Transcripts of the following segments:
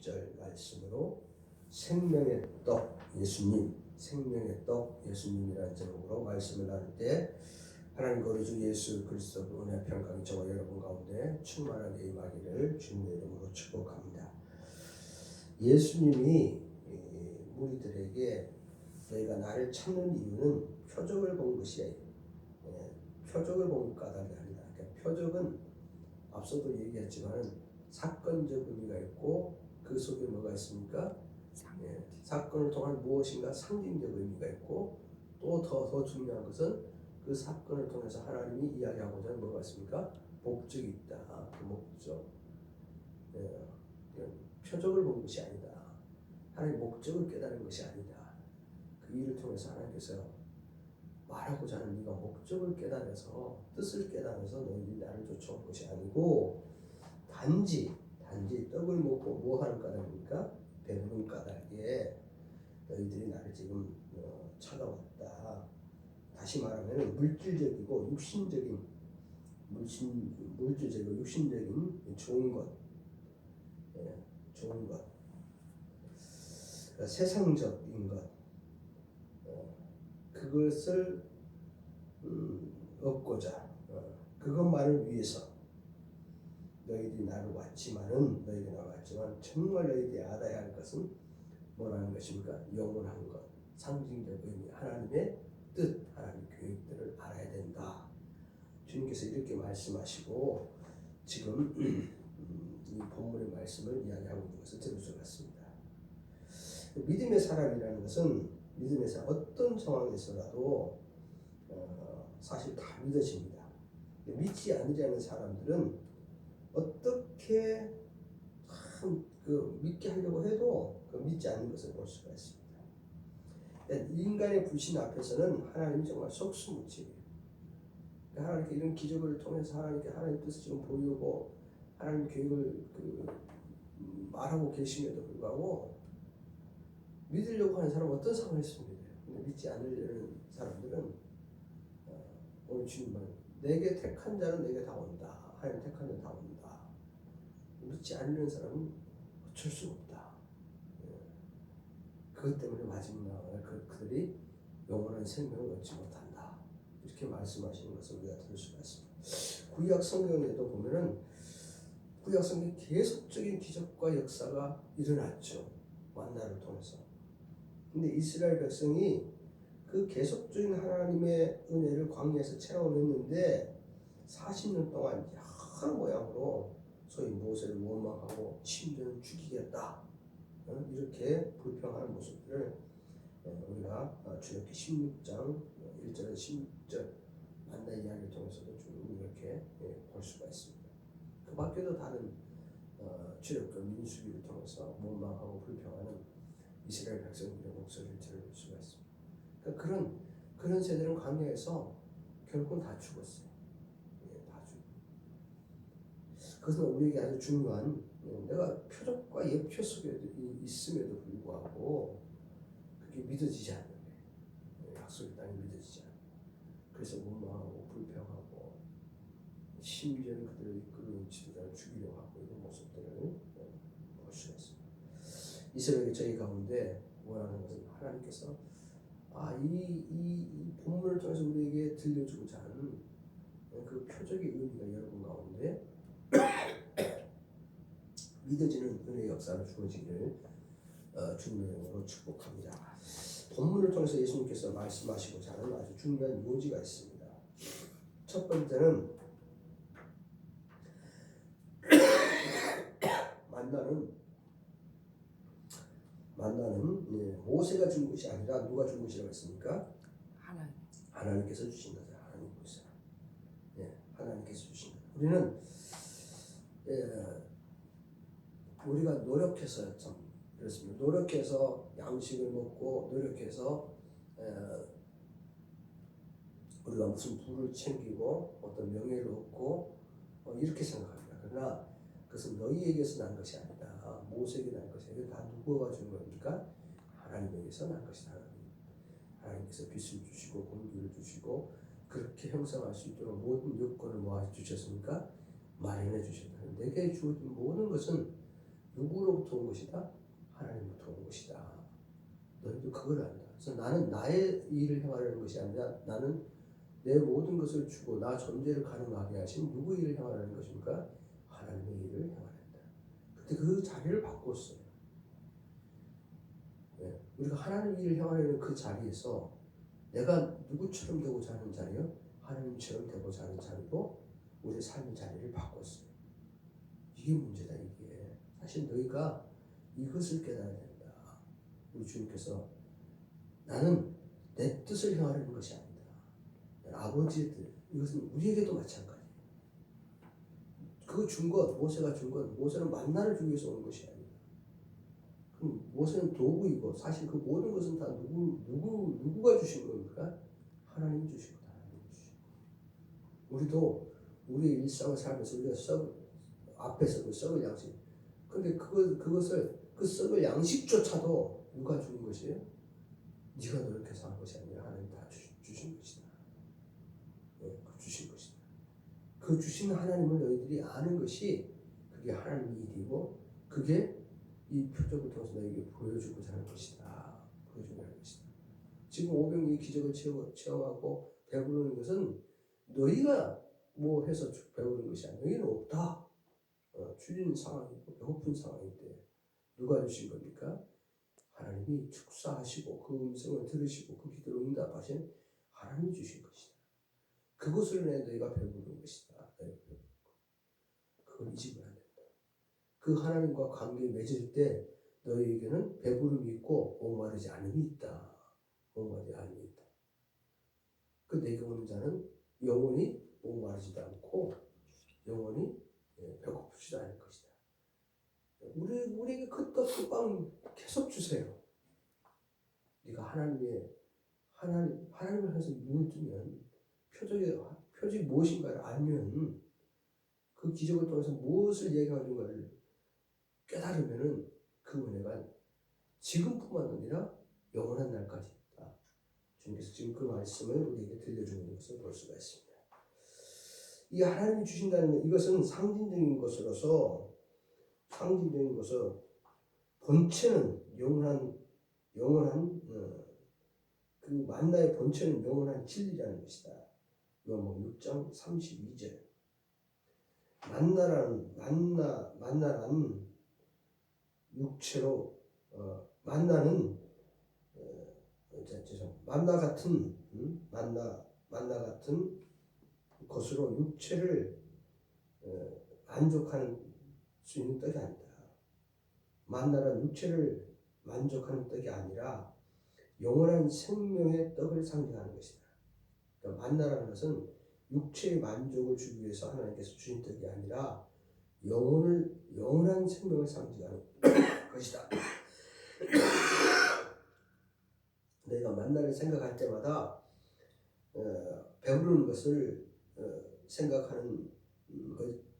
20절 말씀으로 생명의 떡 예수님, 생명의 떡 예수님이라는 제목으로 말씀을 나눌 때 하나님 우리 주 예수 그리스도 은혜 평강이 저와 여러분 가운데 충만하게 임하기를 주님의 이름으로 축복합니다. 예수님이 무리들에게 너희가 나를 찾는 이유는 표적을 본 것이 아니에요. 표적을 본 까닭이 아니다. 그러니까 표적은 앞서도 얘기했지만 사건적 의미가 있고 그 속에 뭐가 있습니까? 사건을 통한 무엇인가 상징적 의미가 있고 또 더 중요한 것은 그 사건을 통해서 하나님이 이야기하고자 하는 뭐가 있습니까? 목적이 있다. 그 목적. 표적을 본 것이 아니다. 하나님의 목적을 깨달은 것이 아니다. 그 일을 통해서 하나님께서 말하고자 하는 네가 목적을 깨달아서 뜻을 깨달아서 너희들이 나를 쫓아올 것이 아니고 단지 떡을 먹고 뭐 하는 까닭입니까? 배부른 까닭에 너희들이 나를 지금 찾아왔다. 다시 말하면 물질적이고 육신적인 물질적이고 육신적인 좋은 것, 좋은 것, 그러니까 세상적인 것, 그것을 얻고자 그것만을 위해서 너희들이 나를 왔지만 정말 너희들이 알아야 할 것은 뭐라는 것입니까? 영원한 것, 상징적 의미, 하나님의 뜻, 하나님의 계획들을 알아야 된다. 주님께서 이렇게 말씀하시고 지금 이 본문의 말씀을 이야기하고 있는 것을 들을 수 같습니다. 믿음의 사람이라는 것은 믿음의 사람 어떤 상황에서라도 사실 다 믿어집니다. 믿지 않는 사람들은 어떻게 믿게 하려고 해도 믿지 않는 것을 볼 수가 있습니다. 인간의 불신 앞에서는 하나님이 정말 속수무책이에요. 하나님께 이런 기적을 통해서 하나님께 하나님 뜻을 지금 보이고 하나님 계획을 말하고 계심에도 불구하고 믿으려고 하는 사람은 어떤 상황에서 믿어요. 근데 믿지 않으려는 사람들은 오늘 주님은 내게 택한 자는 내게 다 온다. 하나님 택한 자는 다 온다. 믿지 않는 사람은 어쩔 수 없다. 그것 때문에 마지막 그들이 영원한 생명을 얻지 못한다. 이렇게 말씀하시는 것을 우리가 들을 수가 있습니다. 구약 성경에도 보면은 구약 성경에 계속적인 기적과 역사가 일어났죠. 만나를 통해서. 근데 이스라엘 백성이 그 계속적인 하나님의 은혜를 광야에서 체험했는데 40년 동안 여러 모양으로 소위 모세를 원망하고 심지어는 죽이겠다. 이렇게 불평하는 모습들을 우리가 출애굽기 16장 1절에서 16절 만나 이야기를 통해서도 쭉 이렇게 볼 수가 있습니다. 그 밖에도 다른 출애굽기 민수기를 통해서 원망하고 불평하는 이스라엘 백성들의 목소리를 들을 수가 있습니다. 그러니까 그런 세대는 광야에서 결국은 다 죽었어요. 다 죽. 그것은 우리에게 아주 중요한 내가 표적과 예표 속에 있음에도 불구하고 그게 믿어지지 않는 거예요. 약속의 땅이 믿어지지 않는 거예요. 그래서 원망하고 불평하고 심지어는 그들을 이끌어온 지도자를 죽이려고 하고 이런 모습들을 볼 수가 있습니다. 이스라엘의 저희 가운데 원하는 것은 하나님께서 이 본문을 통해서 우리에게 들려주고자 하는 그 표적의 의미가 여러분 가운데 믿어지는 은혜의 역사를 주어지기를 주님의 이름으로 축복합니다. 본문을 통해서 예수님께서 말씀하시고자 하는 아주 중요한 요지가 있습니다. 첫 번째는 만나는 모세가 준 것이 아니라 누가 준 것이라고 했습니까? 하나님께서 주신 거죠. 하나님께서 주신 것. 우리는 우리가 노력해서 참 그렇습니다. 노력해서 양식을 먹고 노력해서 우리가 무슨 부를 챙기고 어떤 명예를 얻고 이렇게 생각합니다. 그러나 그것은 너희에게서 난 것이 아니다. 모세에게 난 것이 아니라 다 누구가 준 겁니까? 하나님에게서 난 것이다. 하나님께서 빛을 주시고 공기를 주시고 그렇게 형성할 수 있도록 모든 여건을 모아 주셨습니까? 마련해 주셨다. 내게 주어진 모든 것은 누구로부터 온 것이다? 하나님부터 온 것이다. 너희도 그걸 안다. 그래서 나는 나의 일을 행하려는 것이 아니라 나는 내 모든 것을 주고 나 존재를 가능하게 하신 누구 일을 행하려는 것입니까? 하나님의 일을 행하란다. 그때 그 자리를 바꿨어요. 네. 우리가 하나님 일을 행하려는 그 자리에서 내가 누구처럼 되고자 하는 자리요? 하나님처럼 되고자 하는 자리로 우리의 삶의 자리를 바꿨어요. 이게 문제다. 이게 사실 너희가 이것을 깨달아야 된다. 우리 주님께서 나는 내 뜻을 행하려는 것이 아니다. 아버지의 뜻. 이것은 우리에게도 마찬가지예요. 그거 준 것, 모세가 준 것, 모세는 만나를 주기 위해서 온 것이 아니다. 그럼 모세는 도구이고 사실 그 모든 것은 다 누구가 주신 겁니까? 하나님이 주신 거다. 하나님이 주신 거. 우리도 우리의 일상을 살면서 우리가 앞에서 그 썩을 양식. 근데 그것을 그 썩을 양식조차도 누가 주는 것이에요? 네가 노력해서 한 것이 아니라 하나님 다 주신 것이다. 네, 주신 것이다. 그 주신 하나님을 너희들이 아는 것이 그게 하나님의 일이고 그게 이 표적을 통해서 너에게 보여주고자 하는 것이다. 보여주고자 하는 것이다. 지금 오병이 기적을 체험하고 배부르는 것은 너희가 뭐 해서 배부른 것이 아니라 너희는 없다. 줄인 상황이고 배고픈 상황인데 누가 주신 겁니까? 하나님이 축사하시고 그 음성을 들으시고 그 기도를 응답하신 하나님이 주신 것이다. 그것을 내 너희가 배부른 것이다. 그걸 잊으면 안 된다. 그 하나님과 관계 맺을 때 너희에게는 배부름이 있고 목마르지 않음이 있다. 목마르지 않음이 있다. 그 내게 오는 자는 영원히 목마르지도 않고 영원히 배고프지도 않을 것이다. 우리에게 그 떡 그 빵 계속 주세요. 네가 하나님을 향해서 눈을 뜨면 표적이 무엇인가를 알면 그 기적을 통해서 무엇을 얘기하는가를 깨달으면은 그 은혜가 지금뿐만 아니라 영원한 날까지 있다. 주님께서 지금 그 말씀을 우리에게 들려주는 것을 볼 수가 있습니다. 이 하나님이 주신다는 것, 이것은 상징적인 것으로서 본체는 영원한 그 만나의 본체는 영원한 진리라는 것이다. 요한복음 6장 32절. 만나란 육체로 만나 같은 것으로 육체를 만족하는 수 있는 떡이 아니다. 만나란 육체를 만족하는 떡이 아니라 영원한 생명의 떡을 상징하는 것이다. 그러니까 만나라는 것은 육체의 만족을 주기 위해서 하나님께서 주신 떡이 아니라 영원한 생명을 상징하는 것이다. 내가 만나를 생각할 때마다 배부르는 것을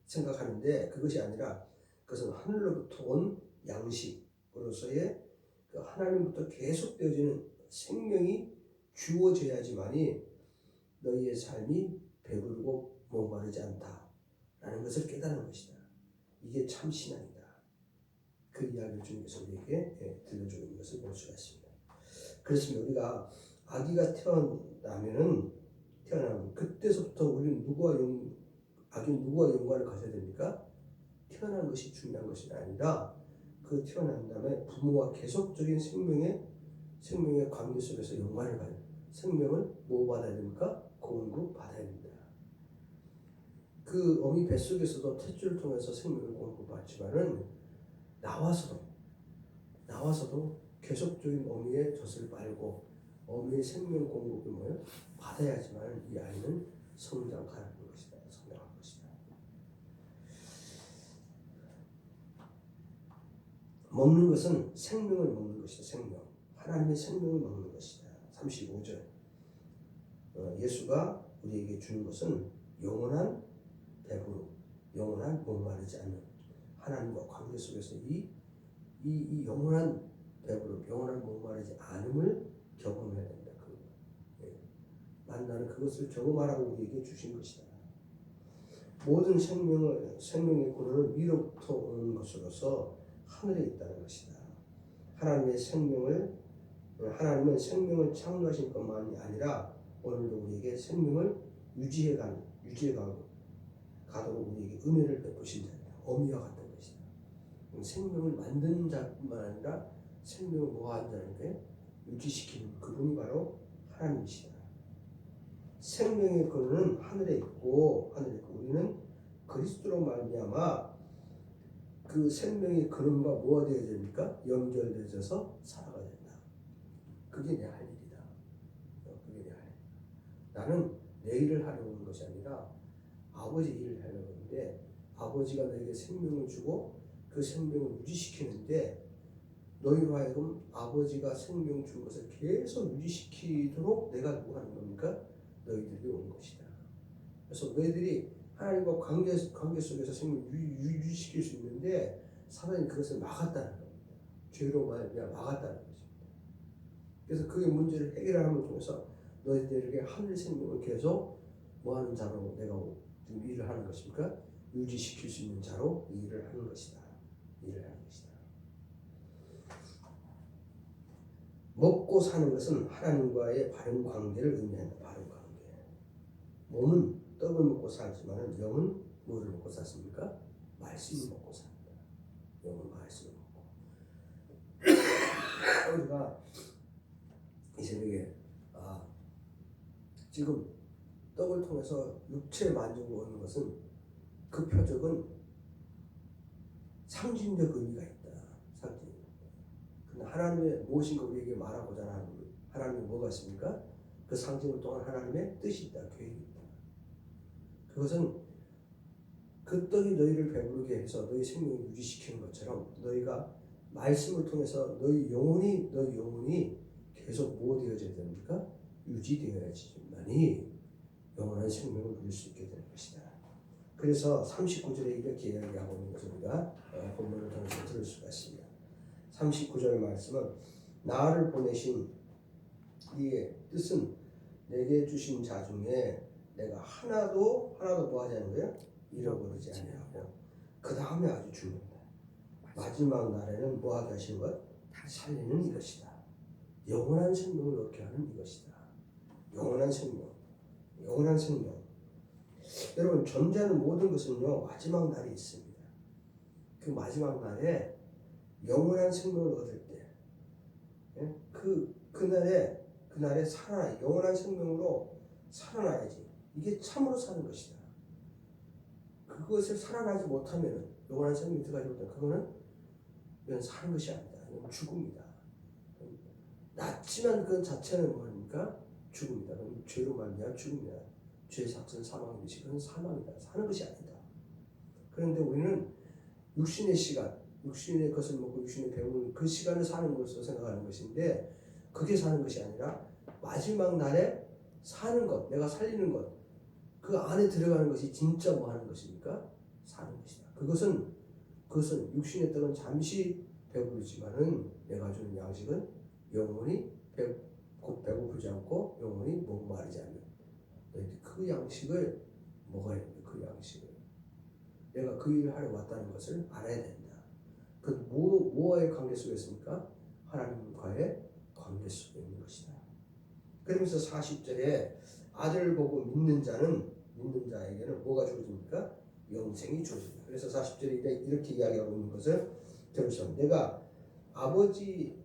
생각하는데 그것이 아니라 그것은 하늘로부터 온 양식으로서의 그 하나님부터 계속되어지는 생명이 주어져야지만이 너희의 삶이 배부르고 목마르지 않다라는 것을 깨달은 것이다. 이게 참 신앙이다. 그 이야기를 주님께서 우리에게 들려주는 것을 볼 수가 있습니다. 그렇습니다. 우리가 아기가 태어나면 그때서부터 우리는 아기는 누구와 연관을 가져야 됩니까? 태어난 것이 중요한 것이 아니라 그 태어난 다음에 부모와 계속적인 생명의 관계 속에서 연관을 가져야 됩니다. 생명을 뭐 받아야 됩니까? 공급 받아야 됩니다. 그 어미 뱃속에서도 탯줄을 통해서 생명을 공급받지만은 나와서도 계속적인 어미의 젖을 빨고 어미의 생명 공급을 받아야지만 이 아이는 성장할 것이다. 먹는 것은 생명을 먹는 것이다. 생명. 하나님의 생명을 먹는 것이다. 35절. 예수가 우리에게 주는 것은 영원한 배부름, 영원한 목마르지 않는 하나님과 관계 속에서 이 영원한 배부름, 영원한 목마르지 않음을 경험해야 된다. 만나는 그것을 경험하라고 우리에게 주신 것이다. 모든 생명의 근원은 위로부터 오는 것으로서 하늘에 있다는 것이다. 하나님은 생명을 창조하신 것만이 아니라 오늘도 우리에게 생명을 유지해 가도록 우리에게 은혜를 베푸신 자입니다. 어미와 같은 것이다. 생명을 만드는 자뿐만 아니라 생명을 모아한 자에게 유지시키는 그분이 바로 하나님이시다. 생명의 근원은 하늘에 있고 우리는 그리스도로 말미암아 그 생명의 근원과 뭐가 되어야 됩니까? 연결되어서 살아가야 된다. 그게 내 할 일이다. 그게 내 할 일. 나는 내 일을 하려고 하는 것이 아니라 아버지 일을 하려고 하는데 아버지가 너에게 생명을 주고 그 생명을 유지시키는데 너희로 하여금 아버지가 생명 준 것을 계속 유지시키도록 내가 뭐 하는 겁니까? 너희들이 온 것이다. 그래서 너희들이 하나님과 관계 속에서 생명을 유지시킬 수 있는데 사단이 그것을 막았다는 겁니다. 죄로 말미암아 막았다는 것입니다. 그래서 그 문제를 해결함을 통해서 너희들에게 하늘 생명을 계속 뭐하는 자로 내가 지금 일을 하는 것입니까? 유지시킬 수 있는 자로 일을 하는 것이다. 먹고 사는 것은 하나님과의 바른 관계를 의미한다. 바른 관계. 몸은 떡을 먹고 살지만 영은 뭐를 먹고 샀습니까? 말씀을 먹고 삽니다. 영은 말씀을 먹고. 우리가 이 새벽에 지금 떡을 통해서 육체의 만족을 얻는 것은 그 표적은 상징적 의미가 있다. 상징. 근데 하나님의 무엇인가 우리에게 말하고자 하는 하나님이 뭐가 있습니까? 그 상징을 통한 하나님의 뜻이 있다. 계획이 있다. 그것은 그 떡이 너희를 배부르게 해서 너희 생명을 유지시키는 것처럼 너희가 말씀을 통해서 너희 영혼이 계속 뭐 되어져야 됩니까? 유지되어야지만이 영원한 생명을 누릴 수 있게 되는 것이다. 그래서 39절에 이렇게 이야기하고 있는 것을 우리가 본문을 통해서 들을 수가 있습니다. 39절 말씀은 나를 보내신 이의 뜻은 내게 주신 자 중에 내가 하나도 뭐 하지 않는 거예요? 잃어버리지 아니하고 그 다음에 아주 중요합니다. 마지막 날에는 뭐 하게 하시는 것? 살리는 이것이다. 영원한 생명을 얻게 하는 이것이다. 영원한 생명. 여러분 존재하는 모든 것은요 마지막 날이 있습니다. 그 마지막 날에 영원한 생명을 얻을 때, 그날에 살아나 영원한 생명으로 살아나야지. 이게 참으로 사는 것이다. 그것을 살아나지 못하면 영원한 생명이 들어가지 못하면 그거는 사는 것이 아니다. 이건 죽음이다. 낫지만 그 자체는 뭐입니까? 죽음이다. 그건 죄로 말미암아 죽음이다. 죄의 삭은 사망이듯이 그건 사망이다. 사는 것이 아니다. 그런데 우리는 육신의 시간, 육신의 것을 먹고 육신의 배우는 그 시간을 사는 것으로 생각하는 것인데 그게 사는 것이 아니라 마지막 날에 사는 것, 내가 살리는 것, 그 안에 들어가는 것이 진짜 뭐 하는 것입니까? 사는 것이다. 그것은 육신의 떡은 잠시 배부르지만은 내가 주는 양식은 영원히 곧 배고프지 않고 영원히 목마르지 않는 너희들 그 양식을 먹어야 된다. 그 양식을 내가 그 일을 하러 왔다는 것을 알아야 된다. 그 뭐와의 관계 속에 있습니까? 하나님과의 관계 속에 있는 것이다. 그러면서 40절에 아들을 보고 믿는 자에게는 뭐가 주어집니까? 영생이 주어집니다. 그래서 40절에 이렇게 이야기하고 있는 것을 들으시면 내가 아버지의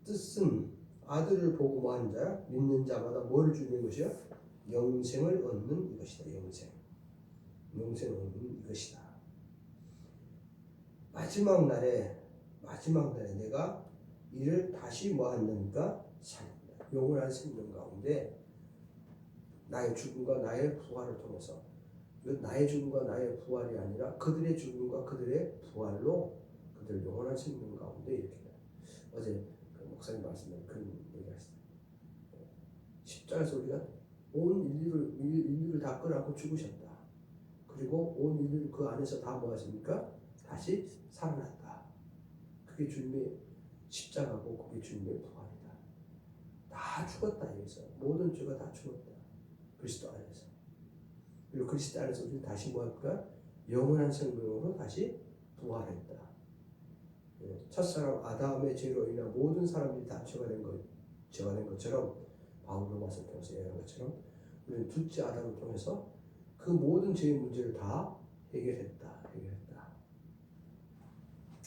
뜻은 아들을 보고 뭐하는 자야? 믿는 자마다 뭐를 주는 것이야? 영생을 얻는 이것이다. 영생을 얻는 이것이다. 마지막 날에 내가 이를 다시 뭐하는가? 살린다. 영원한 생명 가운데 나의 죽음과 나의 부활을 통해서 이건 나의 죽음과 나의 부활이 아니라 그들의 죽음과 그들의 부활로 그들 영원한 생명 가운데 이렇게 어제 그 목사님 말씀에 그런 얘기하셨어요. 십자가에서 우리가 온 인류를 다 끌어안고 죽으셨다. 그리고 온 인류를 그 안에서 다 뭐하십니까? 다시 살아났다. 그게 주님의 십자가고 그게 주님의 부활이다. 다 죽었다. 여기서 모든 죄가 다 죽었다. 그리스도 안에서. 그리고 그리스도 안에서 우리는 다시 뭐할까? 영원한 생명으로 다시 부활했다. 첫사람 아담의 죄로 인한 모든 사람들이 다 죄가 된 것처럼 바울 로마서를 통해서 얘기한 것처럼 우리는 둘째 아담을 통해서 그 모든 죄의 문제를 다 해결했다.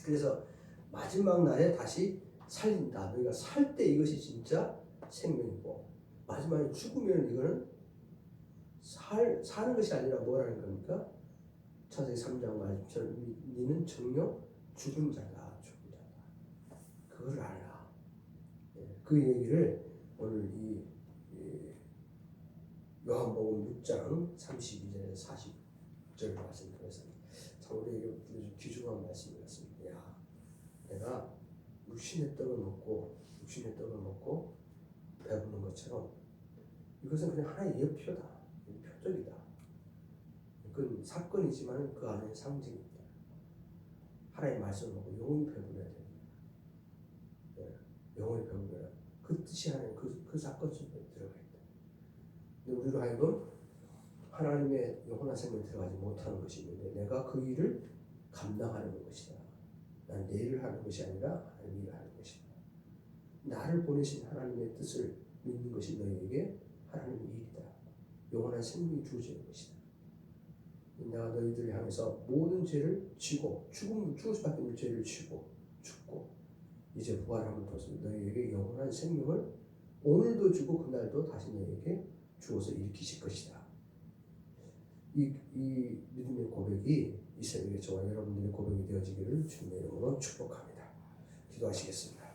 그래서 마지막 날에 다시 살린다. 너희가 살 때 이것이 진짜 생명이고 마지막에 죽으면 이거는 사는 것이 아니라 뭐라는 겁니까? 창세기 3장 말씀처럼 니는 정녕 죽은 자다. 그걸 알라. 그 얘기를 오늘 이 요한복음 6장 32절에서 40절 말씀 통해서 참 우리에게 좀 귀중한 말씀이 같습니다. 야, 내가 육신의 떡을 먹고 배부른 것처럼 이것은 그냥 하나의 예표다. 표적이다. 그건 사건이지만 그 안에 상징입니다. 하나의 말씀을 먹고 영원히 배불러야 됩니다. 영원히 배불러야 그 뜻이 하나의 그 사건 속에 들어가 있다. 근데 우리로 하여금 하나님의 영원한 생명에 들어가지 못하는 것이 있는데 내가 그 일을 감당하는 것이다. 난 내 일을 하는 것이 아니라 하나님의 일을 하는 것이다. 나를 보내신 하나님의 뜻을 믿는 것이 너희에게 하나님의 일이다. 영원한 생명이 주어지는 것이다. 내가 너희들을 향해서 모든 죄를 지고 죽을 수밖에 없는 죄를 지고 죽고 이제 부활함을 통해서 너희에게 영원한 생명을 오늘도 주고 그날도 다시 너희에게 주어서 일으키실 것이다. 이 믿음의 고백이 이 새벽에 저와 여러분들의 고백이 되어지기를 주님의 이름으로 축복합니다. 기도하시겠습니다.